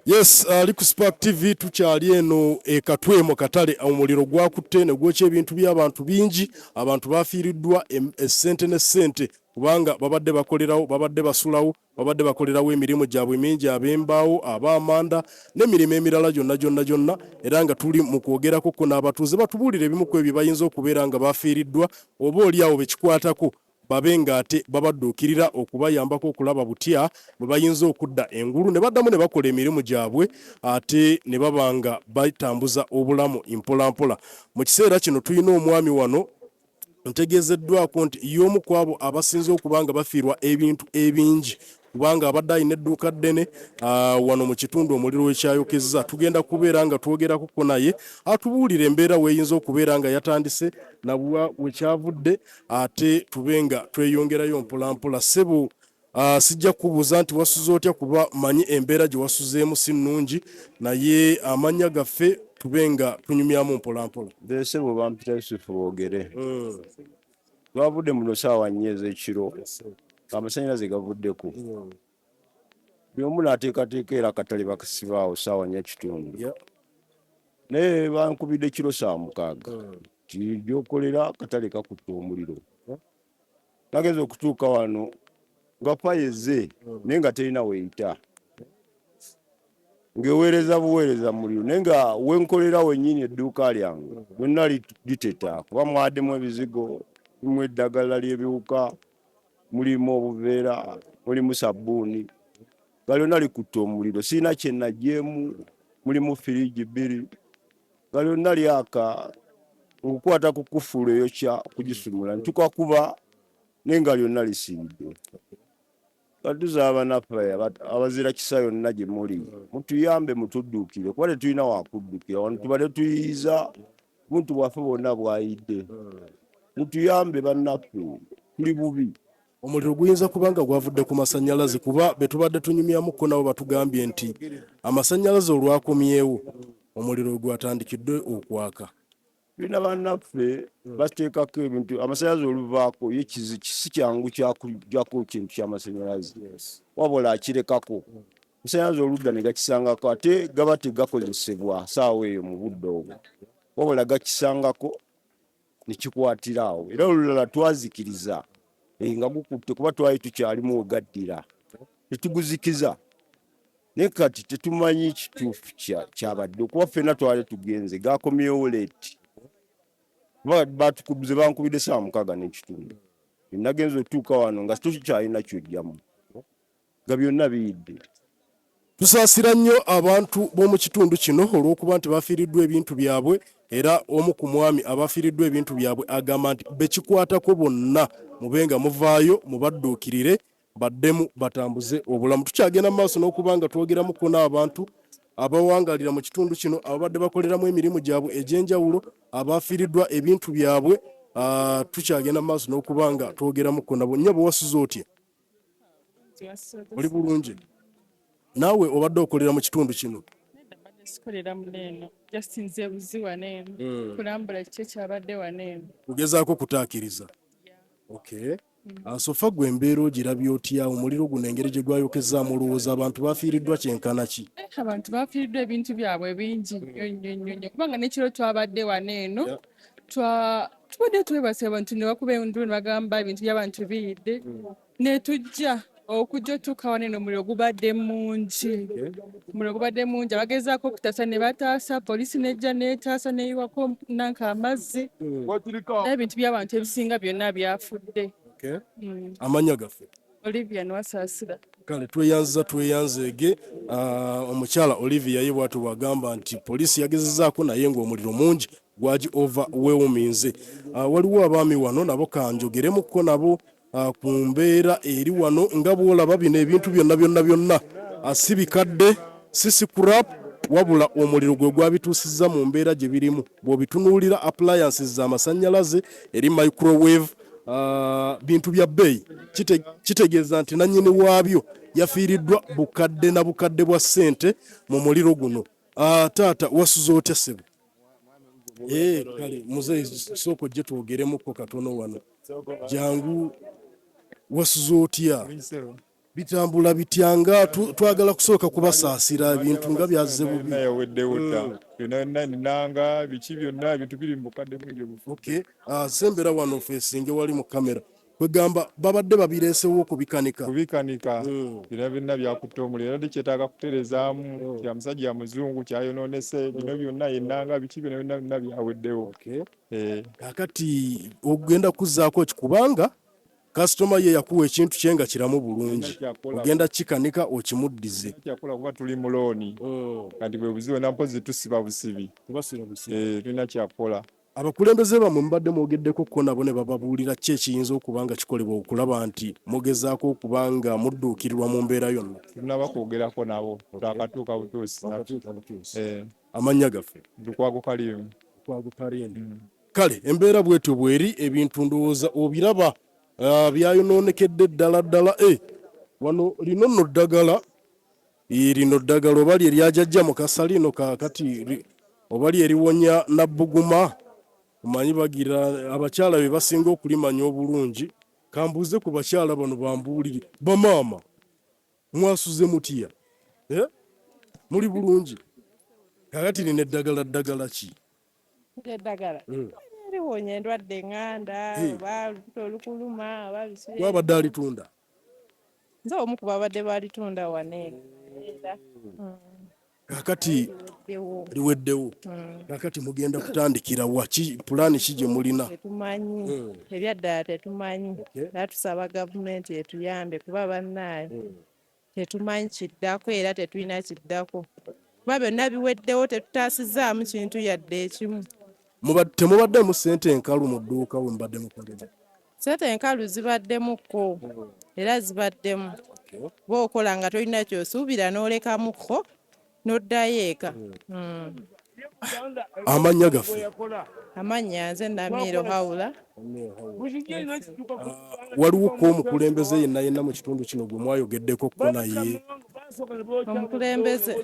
Yes, Liku Spark TV tukyali eno Katwemo katale omuliro gwakutte ne gwokya ebintu by'abantu bingi, abantu bafiiriddwa essente ne ssente kubanga babadde bakolerawo, babadde basulawo, babadde bakolerawo emirimu gyabwe mingi, ab'embaawo, ab'amanda n'emirimu emirala gyonna era nga tuli mu kwogerako ko n'abatuuze batubuulira ebimu ku ebyo bayinza okubeera nga bafiiriddwa oba oliawo bekikwatako babe nga ate babadduukirira okubayambako okulaba butya bwe bayinza okudda engulu ne baddamu ne bakola emirimu gyabwe ate ne baba nga batambuza obulamu mpolampola. Mu kiseera kino tulina omwami wano ntegeezeddwako nti y'omu ku abo abasinze okuba nga bafiirwa ebintu ebingi kubanga abadde alina edduuka ddene wano mu kitundu omuliro wekyayokezza. Tugenda kubeera nga twogerako naye atubuulira embeera weeyinza okubeera nga yatandise nabwa wekyavudde ate tube nga tweyongerayo mpolampola. Ssebo sijja kubuuza nti wasuze otya kuba manyi embeera gye wasuzeemu si nnungi naye amannya gaffe tube nga tunyumyamu mpolampola. Ssebo bampita Yusufu Boogere. Twavudde muno ssaawa 4 ez'ekiro amasannyalaze gavuddeko. Buli omu n'ateekateeka era akatale bakasibaawo ssaawa 4 ekitundu. Naye bankubidde kiro 6:00 gy'okolera akatale kakutte omuliro. Nagenze okutuuka wano nga fayeze naye nga terina weeyita. Ng'eweereza buweereza muliro naye nga wenkolera wennyini edduuka lyange lyonna liteta kuba mwaddemu ebizigo, mulimu eddagala ly'ebiwuka, mulimu obuveera, mulimu sabbuuni, nga lyonna likutte omuliro. Sirina kye naggyeemu, mulimu firiji 2 nga lyonna lyaka. Okukwata ku kufulu eyokya kugisumula ne tukakuba naye nga lyonna lisimbye. Batuzaaba naffe abazira kisa yonna gye muli mutuyambe mutudduukire kuba tetulina wakuddukira wano tubadde tuyiyiza muntu bwaffe bwonna bwayidde. Mutuyambe bannaffe tuli bubi. Omuliro guyinza kuba nga gwavudde ku masannyalaze kuba be tubadde tunyumyamuko nabo batugambye nti amasannyalaze olwakomyewo omuliro gwatandikidde okwaka. Tulina bannaffe bateekako ebintu amasannyalaze oluvaako ye kisi kyangu kyakugyako kintu ky'amasannyalaze wabula akirekako amasannyalaze oludda ne gakisangako ate gaba tegakozesebwa saawa eyo mu budde obwo wabula gakisangako ne kikwatira awo era olulala twazikiriza nga gukutte kuba twali tukyalimu wegaddira tetuguzikiza naye kati tetumanyi kituufu kyabadde okuba ffenna twali tugenze gakomyewo leeti batukubize bankubidde 6:00 n'ekitundu. Nagenze otuuka wano nga tukyalina kyojjamu nga byonna biyidde. Tusaasira nnyo abantu b'omu kitundu kino olw'okuba nti bafiiriddwa ebintu byabwe era omu ku mwami abafiiriddwa ebintu byabwe agamba nti bekikwatako bonna mube nga muvaayo mubadduukirire baddemu batambuze obulamu. Tukyagenda mu maaso n'okuba nga twogeramuko n'abantu abawangalira mu kitundu kino ababadde bakoleramu emirimu gyabwe egy'enjawulo abafiiriddwa ebintu byabwe. Tukyagenda mu maaso n'okuba nga twogeramuko nabo. Nnyo bwe wasuze otya? Oli bulungi? Naawe obadde okolera mu kitundu kino? Sikolera muneeno just nze buzi waneeno kulambula kiki ekyabadde waneeno kugezaako kutaakiriza. Okay. Sofa gwe embeera ogirabye otya? Omuliro guno engeri gye gwayokezaamu olowooza abantu bafiiriddwa kyenkana ki? Abantu bafiiriddwa ebintu byabwe bingi nnyo kubanga n'ekiro twabadde waneeno tubadde twebase abantu ne bakuba endulu ne bagamba ebintu by'abantu biyidde ne tujja okujja otuuka waneeno omuliro gubadde mungi. Omuliro gubadde mungi abagezaako okutaasa ne bataasa, poliisi nejja neetaasa neyiwako nanka amazzi naye ebintu by'abantu ebisinga byonna byafudde. Amannya gaffe? Olivia Nwasaasira. Kale tweyanzeege. Omukyala Olivia ye bw'atyo bw'agamba nti poliisi yagezezzaako naye ng'omuliro mungi gwagi overwhelminze. Waliwo abaami wano nabo kanjogeremuko nabo ku mbeera eri wano nga bw'olaba bino ebintu byonna si bikadde si scrap wabula omuliro gwe gwabituusizza mu mbeera gye birimu. Bw'obitunuulira appliances z'amasannyalaze eri microwave bintu bya bbeeyi kitegeeza nti nannyini waabyo yafiiriddwa bukadde na bukadde bwa ssente mu muliro guno. Taata wasuze otya ssebo? Kale muzeeyi sooka ojje twogeremuko katono wano jangu. Wasuze otya? bitambula bityanga twagala kusooka kubasaasira ebintu nga byazze bubi. Yaweddewo dda byonna ninanga biki byonna ebintu biri mu bukadde bw'ebyo bufu. Okay. Sembera wano feesinge wali mu kamera kwegamba babadde babireesewo okubikanika. Kubikanika bino byonna byakutte omuliro era kyetaaga kuterezaamu kya musajja muzungu kyayonoonese bino byonna yennanga biki bino byonna byaweddewo. Kakati ogenda kuzzaako ki kubanga kasitoma ye yakuwa ekintu kye nga kiramu bulungi ogenda kikanika okimuddize. Kyakola kuba tuli mu looni kati bwe buzibu na mpozi tusiba busibi tulina kyakola. Abakulembeze bammwe mubadde mwogeddeko ko nabo ne bababuulira ki ekiyinza okuba nga kikolebwa okulaba nti mugezaako okuba nga mudduukirirwa mu mbeera yonna? Tunaba kwogerako nabo twakatuuka butuusi. Amannya gaffe Lukwago Kalimu. Kale embeera bwetyo bweri ebintu ndowooza obiraba byayonoonekedde ddala wano lino nno ddagala oba eryajajja mu kasalino kakati oba eriwonya Nabbuguma omanyi bagira abakyala be basinga okulimanya obulungi. Kambuuze ku bakyala bano bambuulire bamaama mwasuze mutya muli bulungi kakati lino ddagala ki? Eddagala liwonya endwadde eŋŋanda oba olubuto olukuluma oba bisule. Wabadde alitunda? Nze omu ku babadde balitunda wane. Kakati liweddewo. Kakati mugenda kutandikira waki pulaani ki gye mulina? Tetumanyi ebyaddala tetumanyi era tusaba gavumenti etuyambe kuba bannaayo tetumanyi kiddako era tetulina kiddako kuba byonna biweddewo tetutaasizaamu kintu yadde ekimu. Temubaddemu ssente enkalu mu dduuka we mubadde mukolera? Ssente enkalu zibaddemuko era zibaddemu bw'okola nga tolina kyosuubira n'olekamukko n'oddayo eka. Amannya gaffe? Amannya nze Namiiro Hawula. Waliwo ko omukulembeze yenna mu kitundu kino gwe mwayogeddeko ko naye? Omukulembeze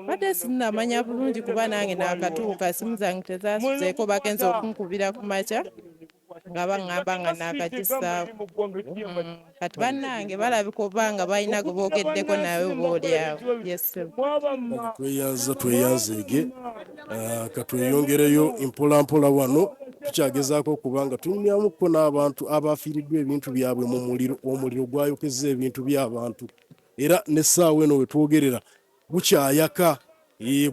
badde sinnamanya bulungi kuba nange naakatuuka simu zange tezaasuzeeko bagenza okunkubira ku makya nga baŋŋamba nga naakagissaako. Kati bannange balabika oba nga balina gwe boogeddeko nawe oba oli awo. Tweyanzeege katweyongereyo mpolampola wano tukyagezaako okuba nga tunyumyamuko n'abantu abafiiriddwa ebintu byabwe mu omuliro gwayokezza ebintu by'abantu era n'essaawa eno we twogerera gukyayaka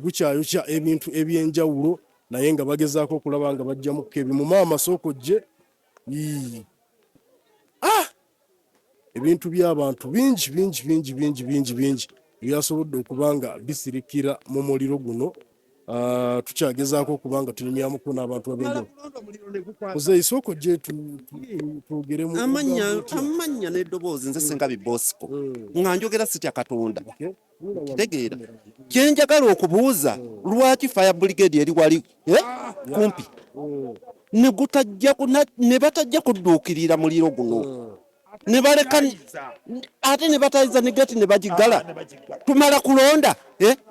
gukyayokya ebintu eby'enjawulo naye nga bagezaako okulaba nga bajjamuko ebimu. Maama sooka ojje. Ebintu by'abantu bingi ebyasobodde okuba nga bisirikira mu muliro guno. Tukyagezaako okuba nga tunyumyamuko n'abantu ab'enjawulo. Muzeeyi sooka ojje twogeremu. Amannya n'eddoboozi nze Ssengabi Bosco nga njogera sitya Katonda. Kitegeera kye njagala okubuuza lwaki fire brigade eri wali kumpi ne batajja kudduukirira muliro guno ne baleka ate ne batayiza ne gati ne bagigala tumala kulonda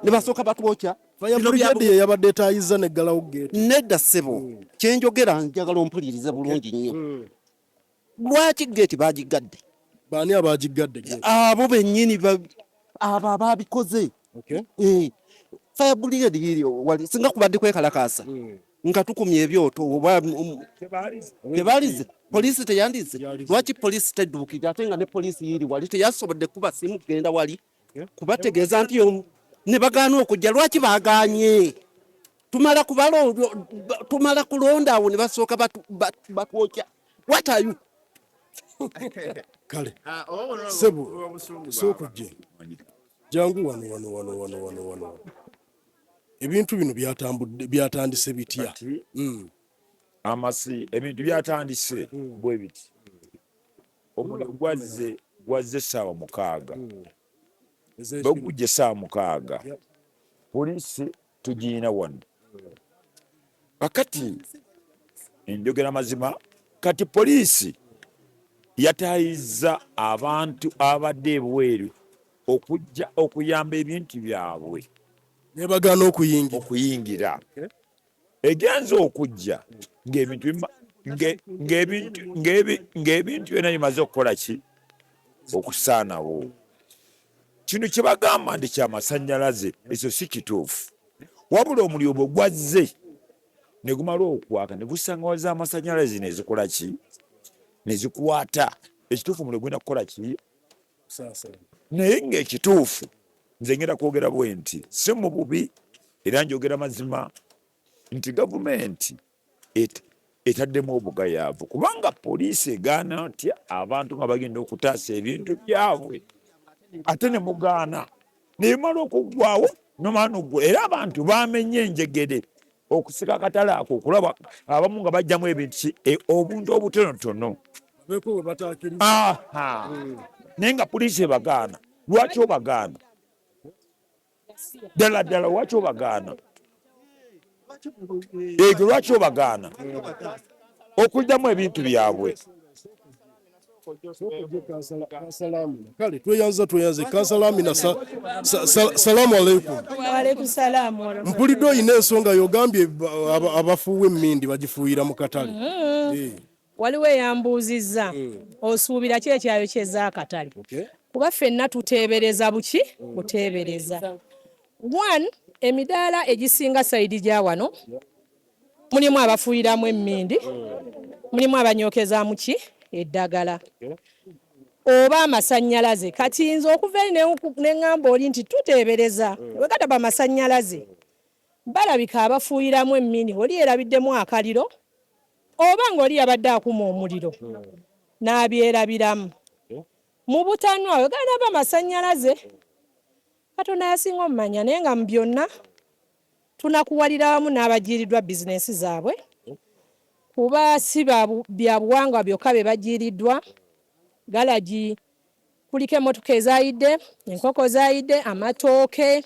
ne basooka batwokya. Fire brigade ye yabadde etaayiza neggalawo geeti. Nedda ssebo kye njogera njagala ompulirize bulungi nnyo. Lwaki geeti bagigadde? Baani abaagigadde geeti? Abo bennyini abo abaabikoze. Fire brigade yiriyo wali singa kubadde kwekalakaasa nga tukumye ebyoto oba tebalize poliisi teyandize. Lwaki poliisi tedduukira ate nga ne poliisi yiri wali teyasobodde kuba simu kugenda wali kubategeeza nti ne bagaana okujja? Lwaki baagaanye? tumala kulonda awo ne basooka batwokya. What are you? Kale sebo sooka ojje jangu wano ebintu bino byatandise bitya? Amasi ebintu byatandise bwe biti omuliro gwazze essaawa 6 bagujja essaawa 6 poliisi tugiina wano kakati enjogera mazima kati poliisi yataayizza abantu abadde ebweru okujja okuyamba ebintu byabwe ne bagaana okuyingira egenza okujja ng'ebintu byonna bimaze okukola ki okusaanawo. Kino kye bagamba nti kyamasannyalaze ekyo si kituufu, wabula omuliro bwe gwazze ne gumala okwaka ne gusanga waza amasannyalaze ne zikola ki, ne zikwata. Ekituufu omuliro gwenda kukola ki? Naye ng'ekituufu nze ngenda kwogera bwe nti si mu bubi, era njogera mazima nti gavumenti etaddemu obugayaavu, kubanga poliisi egaana ntya abantu nga bagenda okutaasa ebintu byabwe ate ne mugaana nemala okuggwawo nomaanogwa. Era abantu bamenye enjegere okusika akatale ako okulaba abamu nga bajjamu ebintu obuntu obutonotono. Naye nga poliisi ebagaana. Lwaki obagaana? Ddala lwaki obagaana? Ego lwaki obagaana okuddamu ebintu byabwe? Kale tweyanze Kansala Amina, salamu alaikum. Waalaikum salaam. Mpulidde oyina ensonga yogambye abafuuwa emmindi bagifuuyira mu katale. Waliwo eyambuuzizza osuubira ki ekyayo ky'ezaakatale? Kuba ffenna tuteebereza buki? Kuteebereza. One, emidaala egisinga sayidi gya wano mulimu abafuuyiramu emmindi, mulimu abanyookezaamu ki? Eddagala oba amasannyalaze. Kati nze okuva eri ne ŋŋamba oli nti tuteebereza bwe gataba amasannyalaze balabika abafuuyiramu emmindi oli erabiddemu akaliro oba ng'oli yabadde akuma omuliro n'abyerabiramu mu butanwa we ganaba amasannyalaze. Katonda yasinga omumanya, naye nga mu byonna tunakuwalira wamu n'abajiiriddwa bizinensi zaabwe, kuba si bya buwangwa byokka be bajiiriddwa. Galagi kuliko emmotoka ezayidde, enkoko zayidde, amatooke,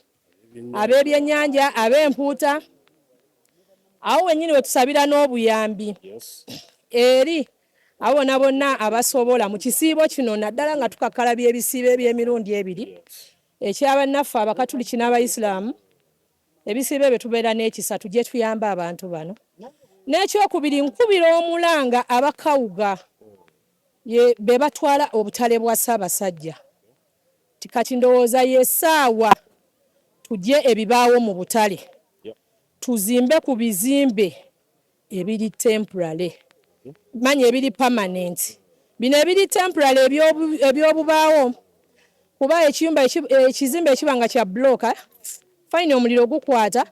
ab'ebyennyanja, ab'empuuta. Awo wennyini we tusabira n'obuyambi eri abo bonna abasobola mu kisiibo kino, naddala nga tukakkalabya ebisiibo eby'emirundi ebiri ekyabannaffe Abakatuliki n'Abayisiraamu. Ebisiibo ebyo tubeera n'ekisa tujje tuyambe abantu bano. N'ekyokubiri, nkubira omulanga abakawuga be batwala obutale bwa Ssaabasajja tikati ndowooza y'essaawa tujje ebibaawo mu butale tuzimbe ku bizimbe ebiri temporary, manya ebiri permanent. Bino ebiri temporary ebyobubaawo, kuba ekizimbe ekiba nga kya bloka fine omuliro gukwata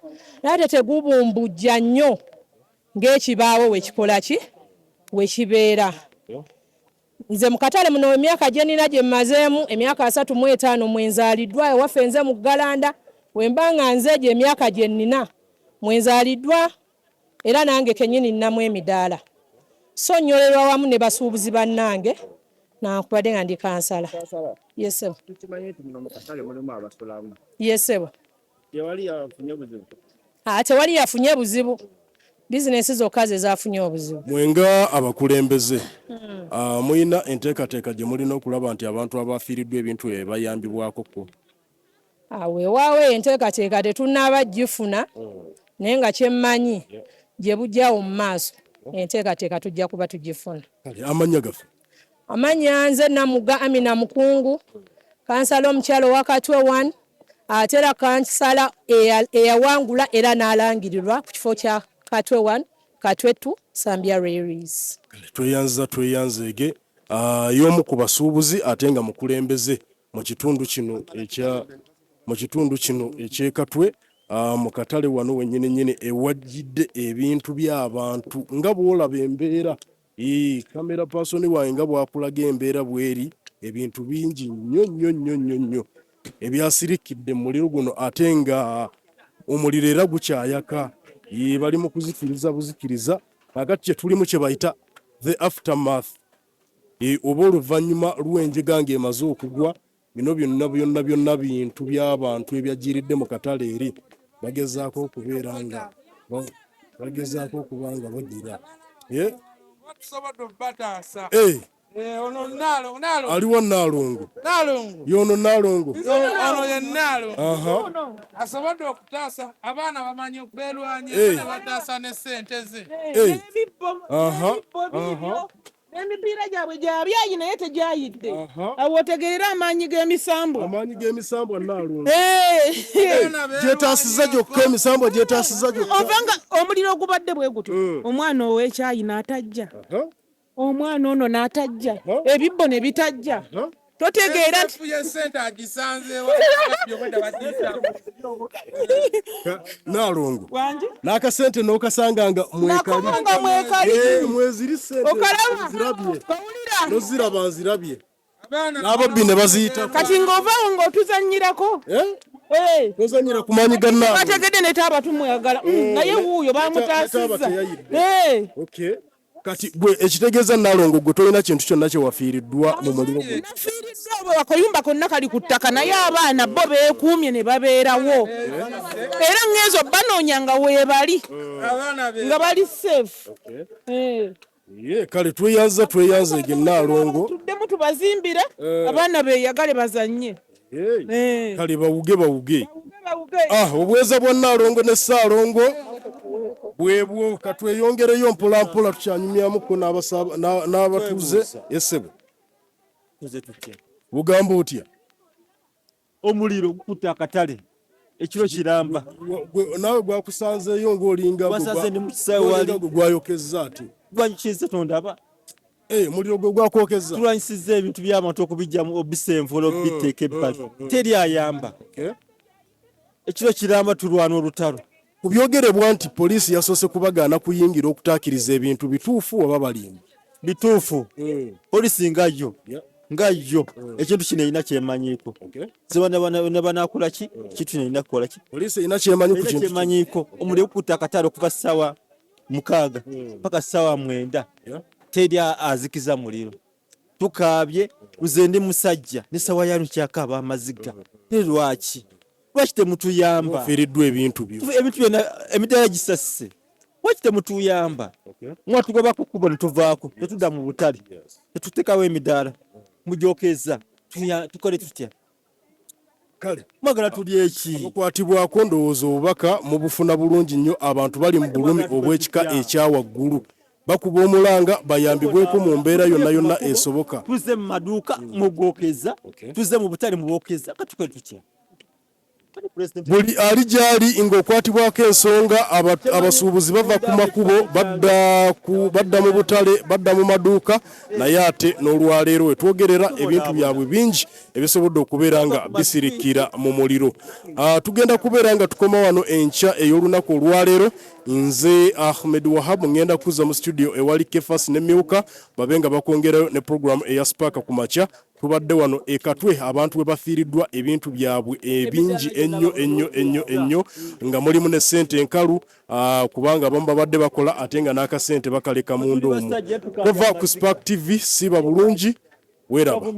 naye tegubumbujja nnyo ng'ekibaawo wekikola ki wekibeera. Nze mu katale muno emyaka gye nnina gye mmazeemu emyaka 35 mwenzaaliddwa ewaffe nze mu Galanda, wemba nga nze gye emyaka gye nnina mwenzaaliddwa era nange kennyini nnamu emidaala. So nnyolerwa wamu ne basuubuzi bannange nankubadde nga ndi kansala. Yesebo. Yesebo. Tewali yafunye buzibu. Bizinensi zokka ze zaafunye obuzibu. Mwenga abakulembeze muyina enteekateeka gye mulina okulaba nti abantu abafiiriddwa ebintu ebyo bayambibwako. Weewaawo enteekateeka tetunnaba gifuna, naye nga kyemmanyi gye bujjawo mu maaso enteekateeka tujja kuba tugifuna. Amannya gaffe? Amannya nze Namuga Amina Mukungu, kansala omukyalo wa Katwe 1, ate era kansala eyawangula era n'alangirirwa ku kifo kya Katwe 1, Katwe 2, Sambya Rairies. Tweyanzeege y'omu ku basuubuzi ate nga mukulembeze mu kitundu kino eky'Ekatwe, mu katale wano wennyini ewajjidde ebintu by'abantu nga bw'olaba embeera. Kamera paasoni wange nga bw'akulaga embeera bw'eri, ebintu bingi nnyo ebyasirikidde mu muliro guno ate nga omuliro era gukyayaka. Bali mu kuzikiriza buzikiriza kakati kye tulimu kye bayita the aftermath, oba oluvannyuma lw'enjega ng'emaze okugwa. Bino byonna bintu by'abantu ebyajiiridde mu katale eri bagezaako okuba nga bagira. Aliwo Naalongo. Y'ono Naalongo. Ono ye Naalongo. Asobodde okutaasa abaana bamanyi okubeerwanya bataasa ne ssente ze. emipiira gyabwe gyabyayi naye tegyayidde awo otegerera amaanyi g'emisambo Naalongo gyetaasiza gyokka emisambo gyetaasiza gyokka ovanga omuliro gubadde bwe gutyo omwana ow'ekyayi n'atajja omwana ono n'atajja ebibbo ne bitajja totegeera nti Fuye sente agisanzeewo Naalongo wangi n'akasente n'okasanganga nakomanga mwekali mweziri sente okalaba zirabye kawulira noziraba nzirabye n'ababbi ne baziyita kati ng'ovaawo ng'otuzannyirako tozanyira ku maanyi ga Naalongo bategedde ne taaba tumwagala naye wuuyo bamutaasizza kati gwe ekitegeeza Naalongo gwe tolina kintu kyonna kye wafiiriddwa mu muliro gwe nafiiriddwa bwe akayumba konna kali ku ttaka naye abaana bo beekuumye ne babeerawo era ŋŋenzo banoonya nga weebali nga bali safe kale tweyanza ge Naalongo tuddemu tubazimbire abaana beeyagale bazannye kale bawuge obweza bwa Naalongo ne Ssaalongo bwebwo katweyongereyo mpolampola tukyanyumyamuko n'abatuuze esebo bugamba otya omuliro gukutte akatale ekiro kiramba naawe gwakusanzeeyo ng'olinga gwayokezza ati gwanyikize tondaba muliro gwe gwakwokeza tulwanyisizza ebintu by'abantu okubijjamu obisenvula obiteeka ebbali teri ayamba ekiro kiramba tulwana olutalo ku byogerebwa nti poliisi yasoose kubagaana kuyingira okutaakiriza ebintu bituufu oba balimba bituufu poliisi ngayo ekintu kino erina kyemanyiiko nebanakola ki ekintu kino erina kukola ki poliisi erina kyemanyi ku kintu kyemanyiiko omuliro gukutta akatale okuva ssaawa 6 paka ssaawa 9 teri azikiza muliro tukaabye nze ndi musajja ne ssaawa yanu kyakaaba amaziga lwaki temutuyamba fiiriddwa ebintu byonna emidaala gisasise lwaki temutuyamba mwatugoba ku kkubo ne tuvaako tetudda mu butale tetutekawo emidaala mujokeza tukole tutya kale mwagala tulye eki okukwatibwako ndowooza obubaka mu bufuna bulungi nnyo abantu bali mu bulumi obw'ekika ekyawaggulu bakuba omulanga bayambibweko mu mbeera yonna esoboka tuze mu maduuka mugokeza tuze mu butale mubokeza katukole tutya buli ali gyali ng'okwatibwako ensonga abasuubuzi bava ku makubo badda mu butale badda mu maduuka naye ate n'olwaleero wetwogerera ebintu byabwe bingi ebisobodde okubeera nga bisirikira mu muliro tugenda kubeera nga tukoma wano enkya ey'olunaku olwaleero nze Ahmed Wahab ngenda kuzza mu studio ewali Kefas ne Myuka babe nga bakwongerayo ne program eya Spark ku makya tubadde wano ekatwe abantu we bafiiriddwa ebintu byabwe ebingi ennyo nga mulimu ne ssente enkalu kubanga abamu babadde bakola ate nga n'akasente bakaleka munda omwo ova ku Spark TV siba bulungi weeraba